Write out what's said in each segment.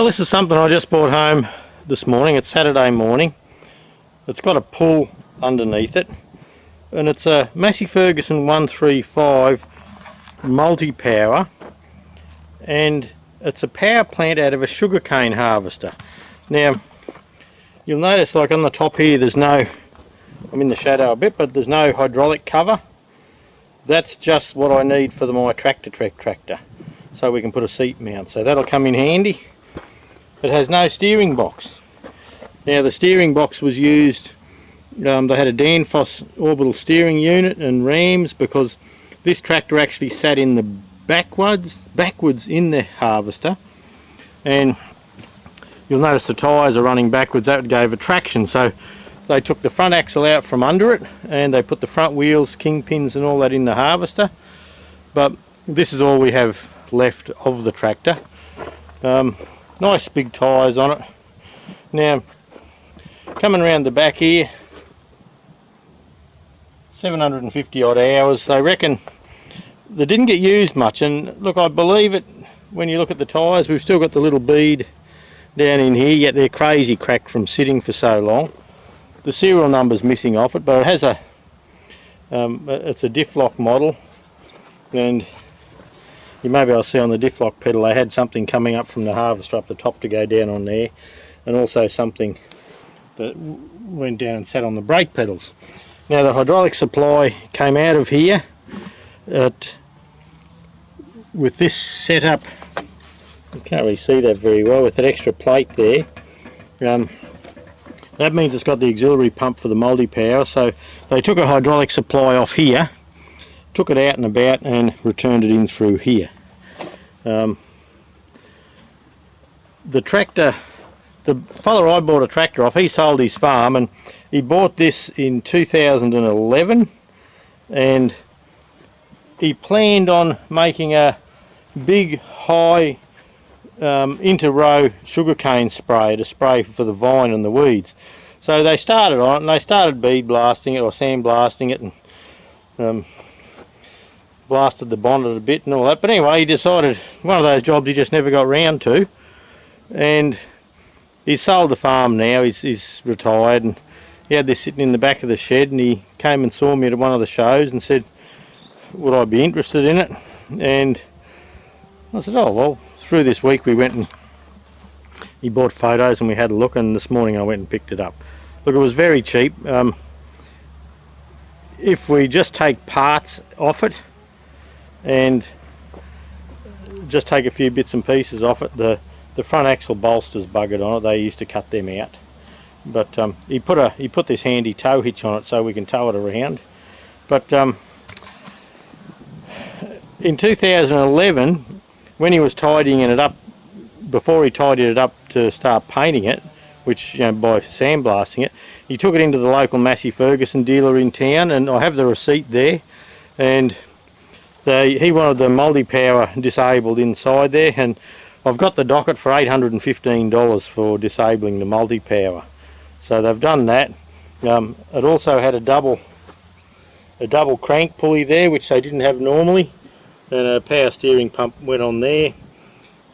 Well, this is something I just brought home this morning. It's Saturday morning. It's got a pull underneath it, and it's a Massey Ferguson 135 multi-power, and it's a power plant out of a sugarcane harvester. Now, you'll notice like on the top here there's no, I'm in the shadow a bit, but there's no hydraulic cover. That's just what I need for my tractor, so we can put a seat mount, so that'll come in handy. It has no steering box. Now the steering box was used, they had a Danfoss orbital steering unit and rams, because this tractor actually sat in the backwards in the harvester, and you'll notice the tyres are running backwards. That gave a traction, so they took the front axle out from under it and they put the front wheels, kingpins and all that in the harvester. But this is all we have left of the tractor. Nice big tyres on it. Now, coming around the back here, 750 odd hours. They reckon they didn't get used much, and look, I believe it when you look at the tyres. We've still got the little bead down in here, yet they're crazy cracked from sitting for so long. The serial number's missing off it, but it has a it's a diff lock model, and you may be able to see on the diff lock pedal they had something coming up from the harvester up the top to go down on there, and also something that went down and sat on the brake pedals. Now the hydraulic supply came out of here with this setup. You can't really see that very well with that extra plate there. That means it's got the auxiliary pump for the multi-power, so they took a hydraulic supply off here, took it out and about and returned it in through here. The tractor, the fella I bought a tractor off, he sold his farm, and he bought this in 2011, and he planned on making a big high inter-row sugarcane spray to spray for the vine and the weeds. So they started on it, and they started bead blasting it or sand blasting it, and blasted the bonnet a bit and all that. But anyway, he decided, one of those jobs he just never got round to, and he's sold the farm now. He's retired, and he had this sitting in the back of the shed, and he came and saw me at one of the shows and said would I be interested in it, and I said, oh well. Through this week we went and he bought photos and we had a look, and this morning I went and picked it up. Look, it was very cheap. If we just take parts off it and just take a few bits and pieces off it, the front axle bolsters buggered on it. They used to cut them out, but he put this handy tow hitch on it so we can tow it around. But in 2011, when he was tidying it up, before he tidied it up to start painting it, which, you know, by sandblasting it, he took it into the local Massey Ferguson dealer in town, and I have the receipt there, and he wanted the multi-power disabled inside there, and I've got the docket for $815 for disabling the multi-power. So they've done that. It also had a double crank pulley there, which they didn't have normally, and a power steering pump went on there,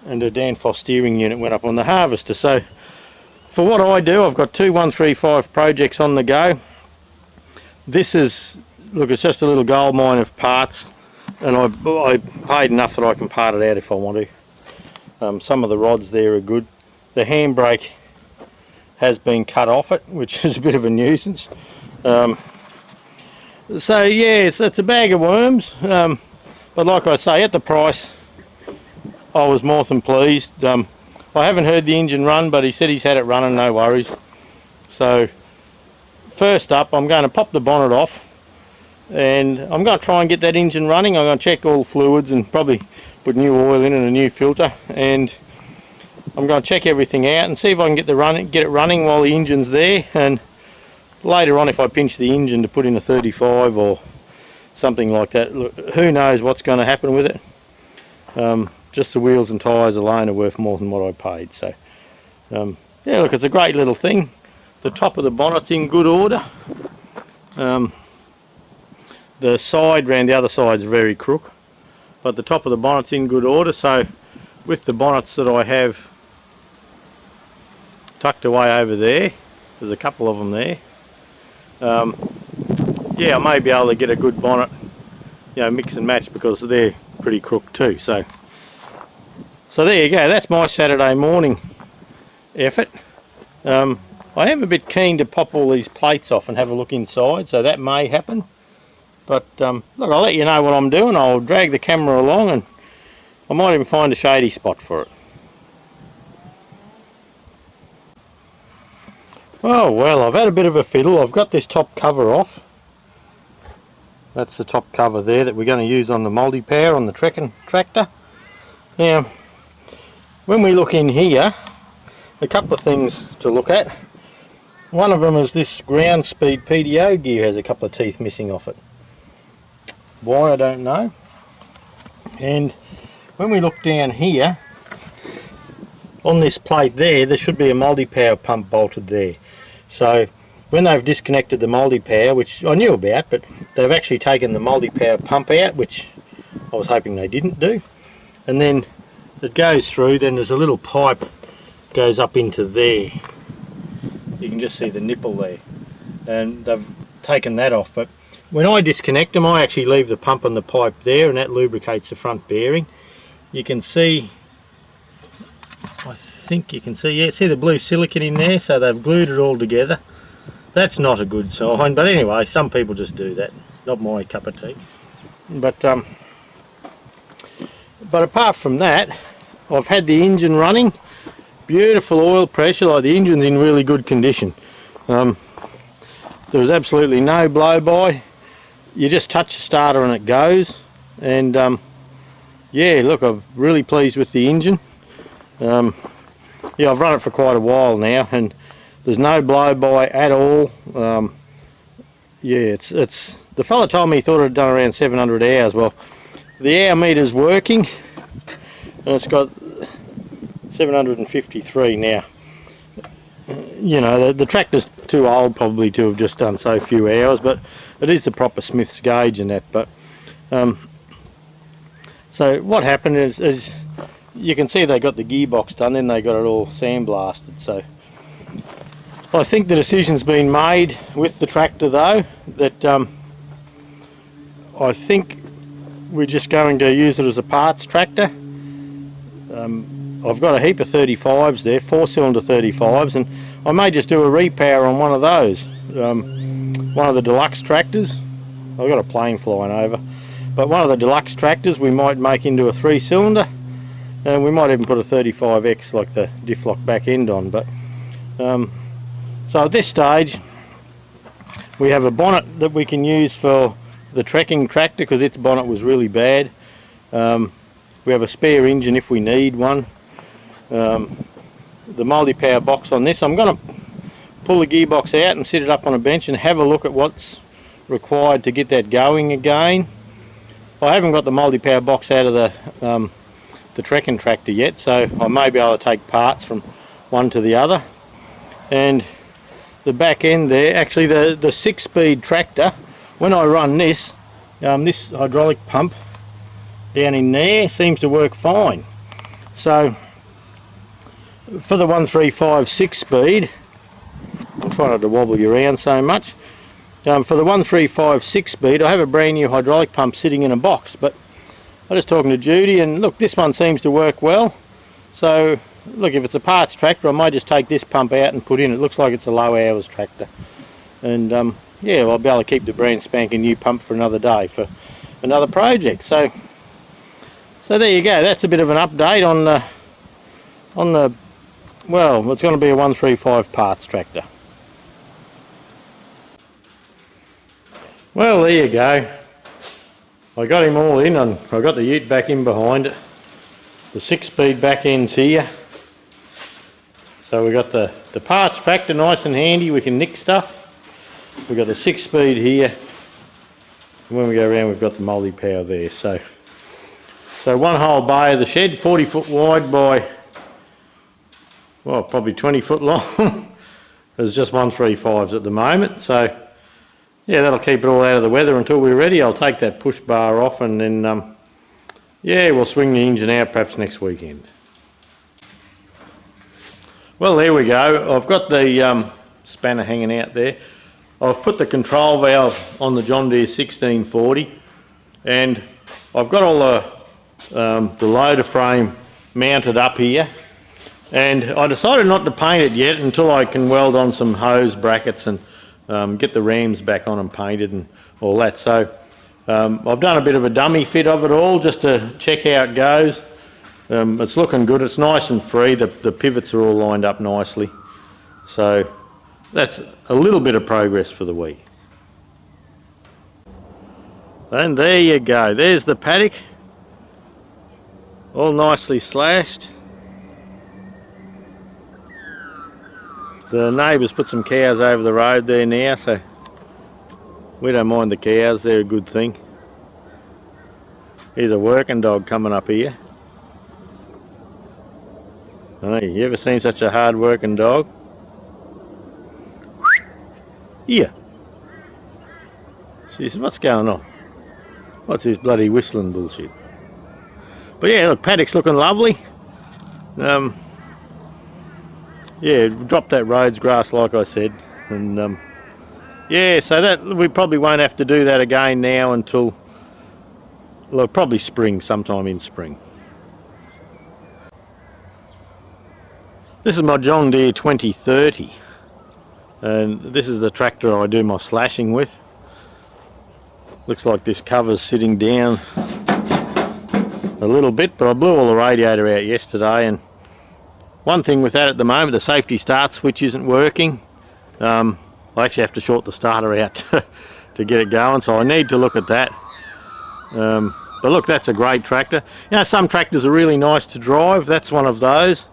and a Danfoss steering unit went up on the harvester. So for what I do, I've got two 135 projects on the go. This is, look, it's just a little gold mine of parts, and I paid enough that I can part it out if I want to. Some of the rods there are good. The handbrake has been cut off it, which is a bit of a nuisance. So yeah, it's a bag of worms. But like I say, at the price, I was more than pleased. I haven't heard the engine run, but he said he's had it running, no worries. So first up, I'm going to pop the bonnet off, and I'm going to try and get that engine running. I'm going to check all the fluids and probably put new oil in and a new filter, and I'm going to check everything out and see if I can get it running while the engine's there. And later on, if I pinch the engine to put in a 35 or something like that, look, who knows what's going to happen with it. Just the wheels and tyres alone are worth more than what I paid. So yeah, look, it's a great little thing. The top of the bonnet's in good order. The side round the other side's very crook, but the top of the bonnet's in good order. So with the bonnets that I have tucked away over there. There's a couple of them there. Yeah, I may be able to get a good bonnet, you know, mix and match, because they're pretty crooked too. So there you go. That's my Saturday morning effort. I am a bit keen to pop all these plates off and have a look inside, so that may happen. But look, I'll let you know what I'm doing. I'll drag the camera along and I might even find a shady spot for it. Oh well, I've had a bit of a fiddle. I've got this top cover off. That's the top cover there that we're going to use on the multi-power on the tractor. Now, when we look in here, a couple of things to look at. One of them is this ground speed PTO gear has a couple of teeth missing off it. Why, I don't know. And when we look down here, on this plate there should be a multi-power pump bolted there. So when they've disconnected the multi-power, which I knew about, but they've actually taken the multi-power pump out, which I was hoping they didn't do. And then it goes through, then there's a little pipe goes up into there. You can just see the nipple there, and they've taken that off. But when I disconnect them, I actually leave the pump and the pipe there, and that lubricates the front bearing. You can see, I think you can see, yeah, see the blue silicone in there, so they've glued it all together. That's not a good sign, but anyway, some people just do that. Not my cup of tea. But apart from that, I've had the engine running. Beautiful oil pressure, like the engine's in really good condition. There was absolutely no blow-by. You just touch the starter and it goes. And yeah, look, I'm really pleased with the engine. Yeah, I've run it for quite a while now, and there's no blow-by at all. Yeah, it's the fella told me he thought it had done around 700 hours. Well, the hour meter's working, and it's got 753 now. You know, the tractor's too old probably to have just done so few hours, but it is the proper Smith's gauge and that. But so what happened is you can see they got the gearbox done, then they got it all sandblasted. So I think the decision's been made with the tractor though, that I think we're just going to use it as a parts tractor. I've got a heap of 35s there, 4-cylinder 35s, and I may just do a repower on one of those. One of the deluxe tractors. I've got a plane flying over. But one of the deluxe tractors we might make into a 3-cylinder, and we might even put a 35X like the diff lock back end on. But so at this stage we have a bonnet that we can use for the trekking tractor because its bonnet was really bad. We have a spare engine if we need one. The multi-power box on this, I'm going to pull the gearbox out and sit it up on a bench and have a look at what's required to get that going again. I haven't got the multi-power box out of the trekking tractor yet, so I may be able to take parts from one to the other. And the back end there, actually the 6-speed tractor, when I run this, this hydraulic pump down in there seems to work fine. So for the 135 6-speed, I'm trying not to wobble you around so much. For the 135 6-speed, I have a brand new hydraulic pump sitting in a box, but I was talking to Judy, and look, this one seems to work well. So look, if it's a parts tractor, I might just take this pump out and put in. It looks like it's a low hours tractor, and yeah, I'll be able to keep the brand spanking new pump for another day for another project. So there you go. That's a bit of an update on the well, it's going to be a 135 parts tractor. Well, there you go. I got him all in, and I got the ute back in behind it. The 6-speed back end's here. So we got the parts tractor nice and handy. We can nick stuff. We've got the 6-speed here. And when we go around, we've got the multi-power there. So one whole bay of the shed, 40 foot wide by, well, probably 20 foot long. There's just 135s at the moment. So yeah, that'll keep it all out of the weather until we're ready. I'll take that push bar off, and then yeah, we'll swing the engine out perhaps next weekend. Well, there we go. I've got the spanner hanging out there. I've put the control valve on the John Deere 1640, and I've got all the loader frame mounted up here, and I decided not to paint it yet until I can weld on some hose brackets and get the rams back on and painted and all that. So I've done a bit of a dummy fit of it all just to check how it goes. It's looking good. It's nice and free. The pivots are all lined up nicely. So that's a little bit of progress for the week. And there you go. There's the paddock. All nicely slashed. The neighbours put some cows over the road there now, so we don't mind the cows. They're a good thing. Here's a working dog coming up here. Hey, you ever seen such a hard working dog? Yeah. She said, what's going on? What's this bloody whistling bullshit? But yeah, look, paddock's looking lovely. Yeah, dropped that Rhodes grass like I said. And yeah, so that we probably won't have to do that again now until, well, probably spring, sometime in spring. This is my John Deere 2030, and this is the tractor I do my slashing with. Looks like this cover's sitting down a little bit, but I blew all the radiator out yesterday, and one thing with that at the moment, the safety start switch isn't working. I actually have to short the starter out to get it going, so I need to look at that. But look, that's a great tractor. You know, some tractors are really nice to drive. That's one of those.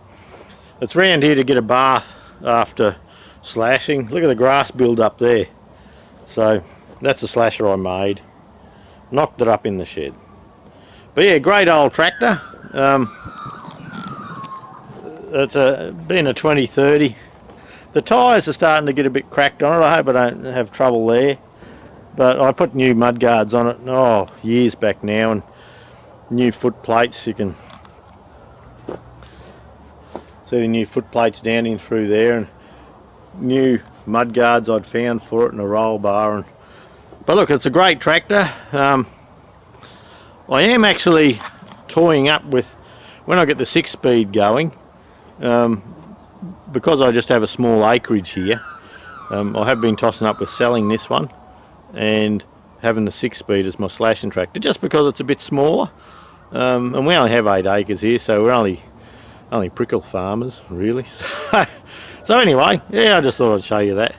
It's round here to get a bath after slashing. Look at the grass build up there. So that's a slasher I made. Knocked it up in the shed. But yeah, great old tractor. It's been a 2030. The tyres are starting to get a bit cracked on it. I hope I don't have trouble there. But I put new mud guards on it, years back now, and new foot plates. You can see the new foot plates down in through there, and new mud guards I'd found for it, and a roll bar. But look, it's a great tractor. I am actually toying up with, when I get the 6-speed going, because I just have a small acreage here, I have been tossing up with selling this one and having the 6-speed as my slashing tractor, just because it's a bit smaller. And we only have 8 acres here, so we're only prickle farmers, really. So anyway, yeah, I just thought I'd show you that.